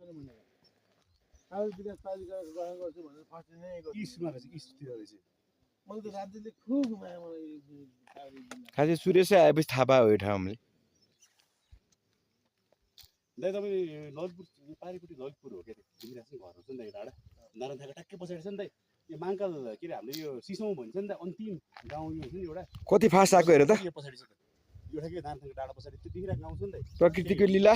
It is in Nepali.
पनि भनेको कागज विकास प्राधिकरण गठन गर्छु भनेर फर्स्ट नै गर्छु इस्टमा रहेछ इस्टतिर रहेछ मैले त राज्यले खुब घुमायो मलाई खासै सुरेशै आएपछि थाहा पायो यो ठाउँले दाइ तपाईँ ललितपुर पारिपट्टि ललितपुर हो के अरे घुमिरहेको छ घर हुन्छ नि दाइ डाँडा नारायण थाका ट्याक्कै पछाडि छ नि दाइ यो माङ्काल के अरे हामीले यो सिसौँ भन्छ नि त अन्तिम गाउँ यो हुन्छ नि एउटा कति फास्ट आएको हेर त यो पछाडि छ त एउटा के नारायण थाका डाँडा पछाडि त्यो देखिरहेको गाउँ छ नि दाइ प्रकृतिको लीला